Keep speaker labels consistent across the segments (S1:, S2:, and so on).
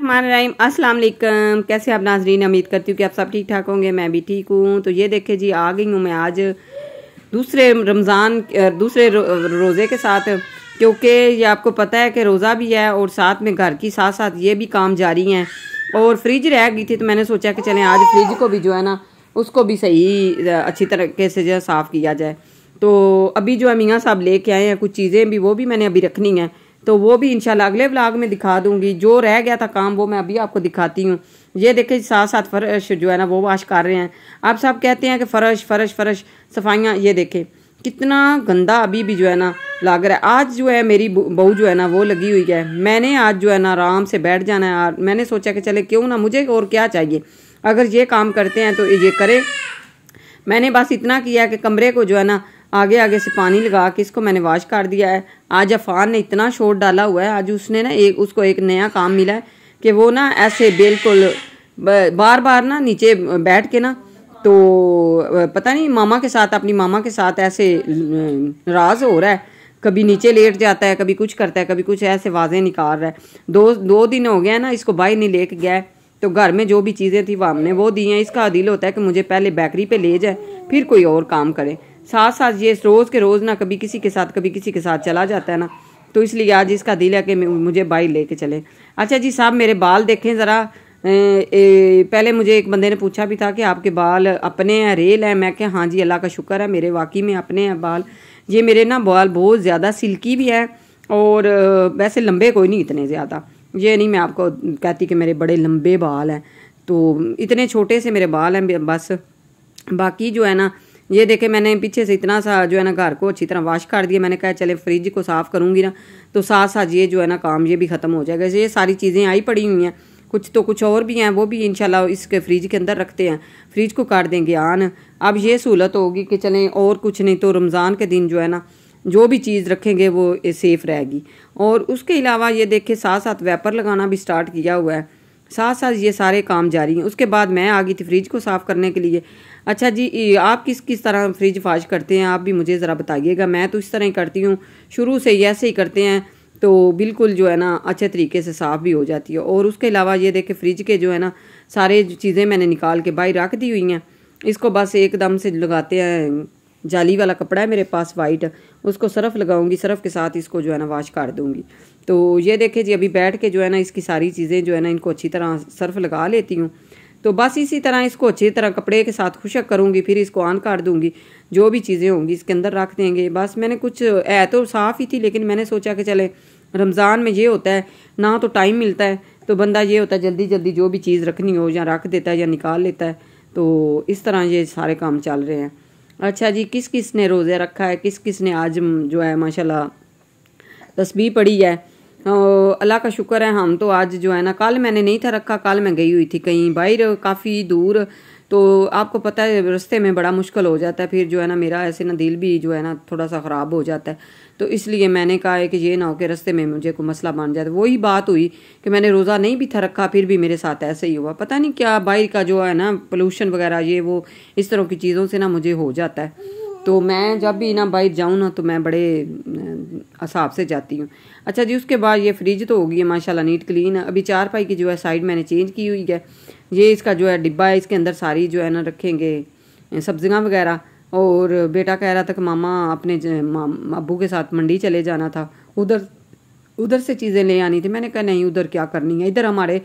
S1: बिस्मिल्लाहिर्रहमानिर्रहीम। अस्सलाम वालेकुम। कैसे आप नाजरीन, उम्मीद करती हूँ कि आप सब ठीक ठाक होंगे। मैं भी ठीक हूँ। तो ये देखे जी, आ गई हूँ मैं आज दूसरे रोज़े के साथ, क्योंकि ये आपको पता है कि रोज़ा भी है और साथ में घर की साथ साथ ये भी काम जारी हैं। और फ्रिज रह गई थी तो मैंने सोचा कि चलें आज फ्रिज को भी जो है ना उसको भी सही अच्छी तरीके से जो है साफ़ किया जाए। तो अभी जो है मियाँ साहब लेके आए हैं कुछ चीज़ें भी, वो भी मैंने अभी रखनी है, तो वो भी इंशाल्लाह अगले व्लॉग में दिखा दूंगी। जो रह गया था काम वो मैं अभी आपको दिखाती हूँ। ये देखे साथ साथ फर्श जो है ना वो वॉश कर रहे हैं। आप सब कहते हैं कि फर्श फर्श फर्श सफाइयाँ, ये देखे कितना गंदा अभी भी जो है ना लग रहा है। आज जो है मेरी बहू जो है ना वो लगी हुई है। मैंने आज जो है ना आराम से बैठ जाना है और मैंने सोचा कि चले क्यों ना, मुझे और क्या चाहिए, अगर ये काम करते हैं तो ये करे। मैंने बस इतना किया कि कमरे को जो है ना आगे आगे से पानी लगा के इसको मैंने वॉश कर दिया है। आज अफान ने इतना शोर डाला हुआ है, आज उसने ना उसको एक नया काम मिला है कि वो ना ऐसे बिल्कुल बार बार ना नीचे बैठ के ना, तो पता नहीं मामा के साथ, अपनी मामा के साथ ऐसे राज हो रहा है। कभी नीचे लेट जाता है, कभी कुछ करता है, कभी कुछ ऐसे वाजें निकाल रहा है। दो दिन हो गया ना इसको बाहर नहीं लेके गया है, तो घर में जो भी चीज़ें थी वो हमने वो दी हैं। इसका दिल होता है कि मुझे पहले बेकरी पे ले जाए फिर कोई और काम करे। साथ साथ ये रोज़ के रोज़ ना कभी किसी के साथ कभी किसी के साथ चला जाता है ना, तो इसलिए आज इसका दिल है कि मुझे बाइक लेके चले। अच्छा जी साहब, मेरे बाल देखें ज़रा। पहले मुझे एक बंदे ने पूछा भी था कि आपके बाल अपने हैं, रेल है। मैं क्या हाँ जी अल्लाह का शुक्र है, मेरे वाकई में अपने हैं बाल। ये मेरे ना बाल बहुत ज़्यादा सिल्की भी है और वैसे लंबे कोई नहीं इतने ज़्यादा। ये नहीं मैं आपको कहती कि मेरे बड़े लंबे बाल हैं, तो इतने छोटे से मेरे बाल हैं बस। बाकी जो है ना ये देखे मैंने पीछे से इतना सा जो है ना घर को अच्छी तरह वॉश कर दिया। मैंने कहा चले फ्रिज को साफ़ करूँगी ना तो साथ साथ ये जो है ना काम ये भी ख़त्म हो जाएगा। ये सारी चीज़ें आई पड़ी हुई हैं, कुछ और भी हैं, वो भी इंशाल्लाह इसके फ्रिज के अंदर रखते हैं, फ्रिज को काट देंगे आन। अब ये सहूलत होगी कि चलें और कुछ नहीं तो रमज़ान के दिन जो है ना जो भी चीज़ रखेंगे वो सेफ़ रहेगी। और उसके अलावा ये देखे साथ साथ वेपर लगाना भी स्टार्ट किया हुआ है, साथ साथ ये सारे काम जारी हैं। उसके बाद मैं आ गई थी फ्रिज को साफ़ करने के लिए। अच्छा जी, आप किस तरह फ्रिज वाश करते हैं आप भी मुझे ज़रा बताइएगा। मैं तो इस तरह ही करती हूँ, शुरू से ही ऐसे ही करते हैं, तो बिल्कुल जो है ना अच्छे तरीके से साफ़ भी हो जाती है। और उसके अलावा ये देखे फ्रिज के जो है ना सारे चीज़ें मैंने निकाल के बाहर रख दी हुई हैं। इसको बस एकदम से लगाते हैं, जाली वाला कपड़ा है मेरे पास वाइट, उसको सर्फ़ लगाऊंगी, सर्फ़ के साथ इसको जो है ना वाश कर दूंगी। तो ये देखे जी अभी बैठ के जो है ना इसकी सारी चीज़ें जो है ना इनको अच्छी तरह सर्फ़ लगा लेती हूँ। तो बस इसी तरह इसको अच्छी तरह कपड़े के साथ खुशक करूँगी, फिर इसको ऑन कर दूँगी, जो भी चीज़ें होंगी इसके अंदर रख देंगे। बस मैंने कुछ है तो साफ़ ही थी, लेकिन मैंने सोचा कि चले रमज़ान में ये होता है ना तो टाइम मिलता है, तो बंदा ये होता है जल्दी जल्दी जो भी चीज़ रखनी हो या रख देता है या निकाल लेता है। तो इस तरह ये सारे काम चल रहे हैं। अच्छा जी, किस किस ने रोज़े रखा है, किस किस ने आज जो है माशाल्लाह तस्बीह पढ़ी है। अल्लाह का शुक्र है हम तो आज जो है ना, कल मैंने नहीं था रखा, कल मैं गई हुई थी कहीं बाहर काफ़ी दूर, तो आपको पता है रास्ते में बड़ा मुश्किल हो जाता है, फिर जो है ना मेरा ऐसे ना दिल भी जो है ना थोड़ा सा ख़राब हो जाता है। तो इसलिए मैंने कहा है कि ये ना हो कि रास्ते में मुझे कोई मसला बन जाता है। वही बात हुई कि मैंने रोज़ा नहीं भी था रखा, फिर भी मेरे साथ ऐसे ही हुआ। पता नहीं क्या बाहर का जो है ना पोल्यूशन वगैरह ये वो इस तरह की चीज़ों से ना मुझे हो जाता है। तो मैं जब भी ना बाहर जाऊँ ना तो मैं बड़े हिसाब से जाती हूँ। अच्छा जी, उसके बाद ये फ्रिज तो हो गई है माशाल्लाह नीट क्लीन। अभी चारपाई की जो है साइड मैंने चेंज की हुई है। ये इसका जो है डिब्बा है, इसके अंदर सारी जो है ना रखेंगे सब्जियां वगैरह। और बेटा कह रहा था कि मामा अपने अब्बू के साथ मंडी चले जाना था, उधर से चीज़ें ले आनी थी। मैंने कहा नहीं, उधर क्या करनी है, इधर हमारे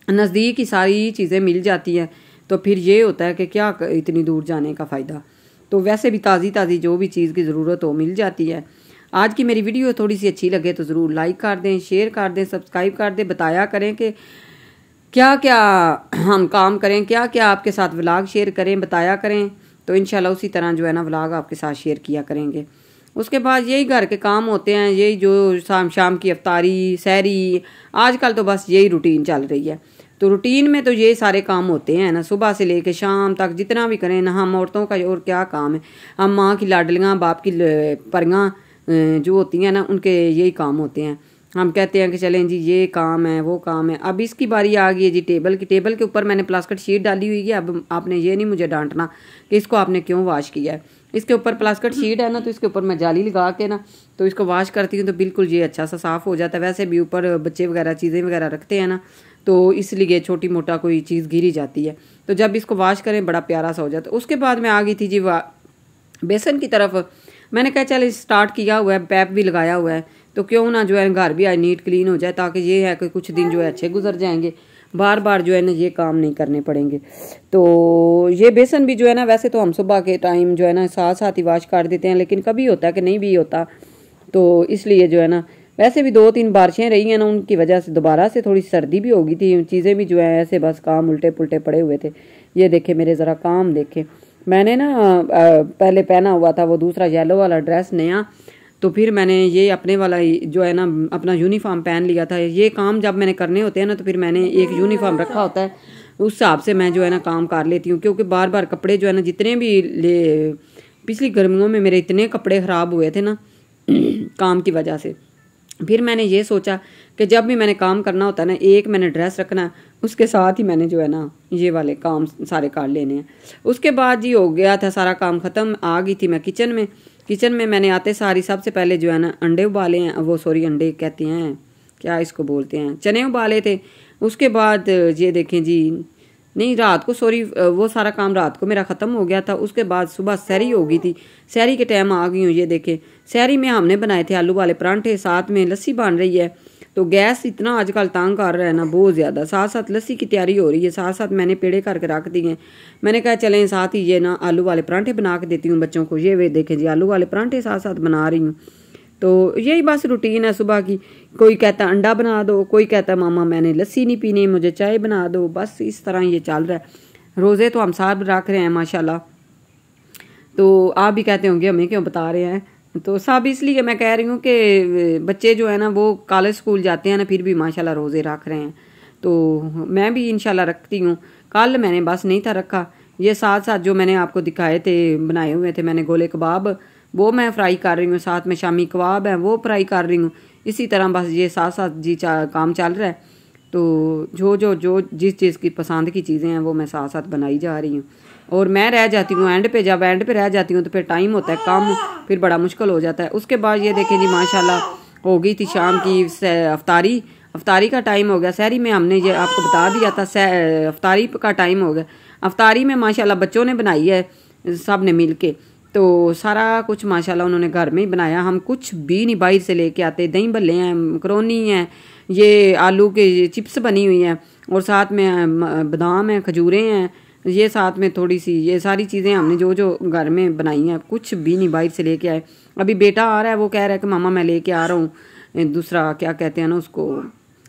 S1: नज़दीक ही सारी चीज़ें मिल जाती हैं। तो फिर ये होता है कि क्या इतनी दूर जाने का फ़ायदा। तो वैसे भी ताज़ी जो भी चीज़ की ज़रूरत हो मिल जाती है। आज की मेरी वीडियो थोड़ी सी अच्छी लगे तो ज़रूर लाइक कर दें, शेयर कर दें, सब्सक्राइब कर दें। बताया करें कि क्या क्या हम काम करें, क्या क्या आपके साथ व्लॉग शेयर करें, बताया करें। तो इंशाल्लाह उसी तरह जो है ना व्लॉग आपके साथ शेयर किया करेंगे। उसके बाद यही घर के काम होते हैं, यही जो शाम की अफ्तारी सहरी, आजकल तो बस यही रूटीन चल रही है। तो रूटीन में तो ये सारे काम होते हैं ना, सुबह से लेके शाम तक जितना भी करें ना, हम औरतों का और क्या काम है। हम माँ की लाडलियाँ बाप की परियाँ जो होती हैं ना उनके यही काम होते हैं। हम कहते हैं कि चलें जी ये काम है वो काम है। अब इसकी बारी आ गई है जी टेबल की। टेबल के ऊपर मैंने प्लास्टिक शीट डाली हुई है। अब आपने ये नहीं मुझे डांटना कि इसको आपने क्यों वॉश किया है। इसके ऊपर प्लास्टिक शीट है ना, तो इसके ऊपर मैं जाली लगा के ना तो इसको वॉश करती हूँ, तो बिल्कुल ये अच्छा सा साफ़ हो जाता है। वैसे भी ऊपर बच्चे वगैरह चीज़ें वगैरह रखते हैं ना, तो इसलिए छोटी मोटा कोई चीज़ गिरी जाती है। तो जब इसको वॉश करें बड़ा प्यारा सा हो जाता है। उसके बाद मैं आ गई थी जी बेसन की तरफ। मैंने कहा चल स्टार्ट किया हुआ है, पैप भी लगाया हुआ है, तो क्यों ना जो है घर भी आज नीट क्लीन हो जाए, ताकि ये है कि कुछ दिन जो है अच्छे गुजर जाएंगे, बार बार जो है ना ये काम नहीं करने पड़ेंगे। तो ये बेसन भी जो है ना, वैसे तो हम सुबह के टाइम जो है ना साथ साथ ही वॉश कर देते हैं, लेकिन कभी होता है कि नहीं भी होता, तो इसलिए जो है ना, वैसे भी 2-3 बारिशें रही हैं ना, उनकी वजह से दोबारा से थोड़ी सर्दी भी हो गई थी, चीज़ें भी जो है ऐसे बस काम उल्टे पुल्टे पड़े हुए थे। ये देखे मेरे ज़रा काम देखे, मैंने ना पहले पहना हुआ था वो दूसरा येलो वाला ड्रेस नया, तो फिर मैंने ये अपने वाला जो है ना अपना यूनिफॉर्म पहन लिया था। ये काम जब मैंने करने होते हैं ना, तो फिर मैंने एक यूनिफॉर्म रखा होता है, उस हिसाब से मैं जो है ना काम कर लेती हूँ, क्योंकि बार बार कपड़े जो है ना, जितने भी पिछली गर्मियों में मेरे इतने कपड़े ख़राब हुए थे ना काम की वजह से। फिर मैंने ये सोचा कि जब भी मैंने काम करना होता है ना, एक मैंने ड्रेस रखना, उसके साथ ही मैंने जो है ना ये वाले काम सारे कर लेने हैं। उसके बाद जी हो गया था सारा काम ख़त्म। आ गई थी मैं किचन में मैंने आते सारी सबसे पहले जो है ना अंडे उबाले हैं, वो सॉरी अंडे कहते हैं, क्या इसको बोलते हैं, चने उबाले थे। उसके बाद ये देखें जी, नहीं रात को सॉरी, वो सारा काम रात को मेरा ख़त्म हो गया था। उसके बाद सुबह सहरी हो गई थी, सहरी के टाइम आ गई हूँ। ये देखें सहरी में हमने बनाए थे आलू वाले परांठे, साथ में लस्सी बन रही है। तो गैस इतना आजकल तंग कर रहा है ना बहुत ज़्यादा, साथ साथ लस्सी की तैयारी हो रही है, साथ साथ मैंने पेड़े करके रख दिए हैं। मैंने कहा चलें साथ ही ये ना आलू वाले परांठे बना के देती हूँ बच्चों को। ये वे देखें जी आलू वाले परांठे साथ साथ बना रही हूँ। तो यही बस रूटीन है सुबह की। कोई कहता अंडा बना दो, कोई कहता मामा मैंने लस्सी नहीं पीनी, मुझे चाय बना दो, बस इस तरह ये चल रहा है। रोज़े तो हम सब रख रहे हैं माशाल्लाह। तो आप भी कहते होंगे हमें क्यों बता रहे हैं, तो सब इसलिए मैं कह रही हूँ कि बच्चे जो है ना वो कॉलेज स्कूल जाते हैं ना, फिर भी माशाल्लाह रोज़े रख रहे हैं, तो मैं भी इंशाल्लाह रखती हूँ। कल मैंने बस नहीं था रखा। ये साथ साथ जो मैंने आपको दिखाए थे बनाए हुए थे मैंने गोले कबाब, वो मैं फ्राई कर रही हूँ, साथ में शामी कबाब है वो फ्राई कर रही हूँ। इसी तरह बस ये साथ साथ जी काम चल रहा है। तो जो जिस चीज़ की पसंद की चीज़ें हैं वो मैं साथ साथ बनाई जा रही हूँ। और मैं रह जाती हूँ एंड पे, जब एंड पे रह जाती हूँ तो फिर टाइम होता है कम, फिर बड़ा मुश्किल हो जाता है। उसके बाद ये देखें जी माशाल्लाह हो गई थी शाम की अफ्तारी का टाइम हो गया। सहरी में हमने ये आपको बता दिया था, अफ्तारी का टाइम हो गया। अफ्तारी में माशाल्लाह बच्चों ने बनाई है सब ने मिल के, तो सारा कुछ माशाल्लाह उन्होंने घर में ही बनाया। हम कुछ भी नहीं बाहर से लेके आते। दही भल्ले हैं, मकरोनी है, ये आलू के चिप्स बनी हुई हैं, और साथ में बादाम हैं, खजूरें हैं, ये साथ में थोड़ी सी ये सारी चीज़ें हमने जो घर में बनाई हैं, कुछ भी नहीं बाहर से लेके आए। अभी बेटा आ रहा है, वो कह रहा है कि मामा मैं लेके आ रहा हूँ दूसरा क्या कहते हैं ना उसको,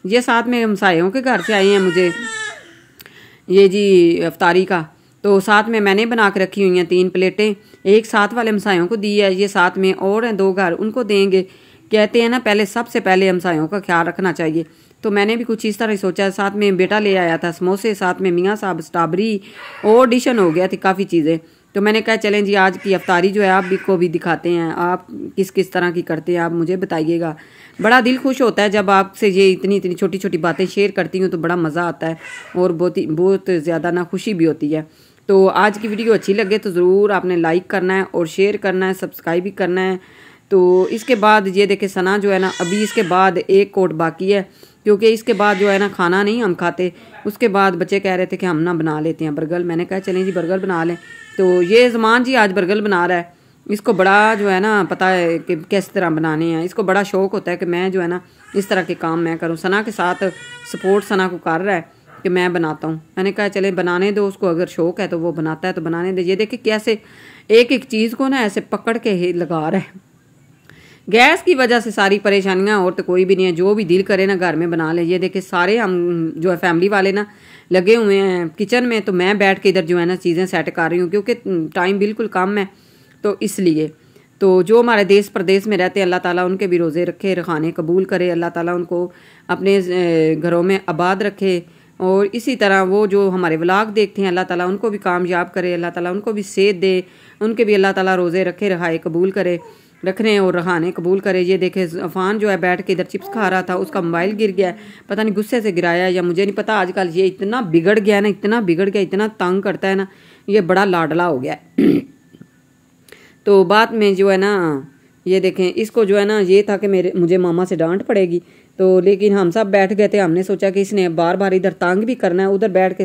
S1: ये साथ में हमसायों के घर से आए हैं मुझे ये जी अफ्तारी का। तो साथ में मैंने बना के रखी हुई हैं 3 प्लेटें, एक साथ वाले हमसायों को दी है, ये साथ में और हैं 2 घर उनको देंगे। कहते हैं ना पहले सबसे पहले हमसायों का ख्याल रखना चाहिए, तो मैंने भी कुछ इस तरह सोचा। साथ में बेटा ले आया था समोसे, साथ में मियाँ साहब स्ट्रॉबेरी और डिशन हो गया थी काफ़ी चीज़ें। तो मैंने कहा चलें जी आज की अफ्तारी जो है आप भी को भी दिखाते हैं, आप किस किस तरह की करते हैं आप मुझे बताइएगा। बड़ा दिल खुश होता है जब आपसे ये इतनी इतनी छोटी छोटी बातें शेयर करती हूँ, तो बड़ा मज़ा आता है और बहुत ज़्यादा ना खुशी भी होती है। तो आज की वीडियो अच्छी लगे तो ज़रूर आपने लाइक करना है और शेयर करना है, सब्सक्राइब भी करना है। तो इसके बाद ये देखे सना जो है ना, अभी इसके बाद एक कोट बाकी है, क्योंकि इसके बाद जो है ना खाना नहीं हम खाते। उसके बाद बच्चे कह रहे थे कि हम ना बना लेते हैं बर्गर। मैंने कहा चलें जी बर्गर बना लें। तो ये ज़मान जी आज बर्गर बना रहा है, इसको बड़ा जो है ना पता है कि किस तरह बनाने हैं, इसको बड़ा शौक़ होता है कि मैं जो है ना इस तरह के काम मैं करूँ। सना के साथ सपोर्ट सना को कर रहा है कि मैं बनाता हूँ। मैंने कहा चले बनाने दो उसको, अगर शौक़ है तो वो बनाता है तो बनाने दे। ये देखिए कैसे एक एक चीज़ को ना ऐसे पकड़ के ही लगा रहा है। गैस की वजह से सारी परेशानियां, और तो कोई भी नहीं है, जो भी दिल करे ना घर में बना ले। ये देखिए सारे हम जो है फैमिली वाले ना लगे हुए हैं किचन में, तो मैं बैठ के इधर जो है ना चीज़ें सेट कर रही हूँ, क्योंकि टाइम बिल्कुल कम है तो इसलिए। तो जो हमारे देश प्रदेश में रहते हैं अल्लाह ताला उनके भी रोज़े रखे, रखाने कबूल करे, अल्लाह ताला उनको अपने घरों में आबाद रखे। और इसी तरह वो जो हमारे व्लॉग देखते हैं अल्लाह ताला उनको भी कामयाब करे, अल्लाह ताला उनको भी सेहत दे, उनके भी अल्लाह ताला रोज़े रखे रखाए कबूल करे, रखने और रखाने कबूल करे। ये देखे अफान जो है बैठ के इधर चिप्स खा रहा था, उसका मोबाइल गिर गया है, पता नहीं गुस्से से गिराया या मुझे नहीं पता। आजकल ये इतना बिगड़ गया ना, इतना बिगड़ गया, इतना तंग करता है ना, ये बड़ा लाडला हो गया है। तो बाद में जो है ना ये देखें इसको जो है ना ये था कि मुझे मामा से डांट पड़ेगी, तो लेकिन हम सब बैठ गए थे। हमने सोचा कि इसने बार बार इधर तंग भी करना है, उधर बैठ के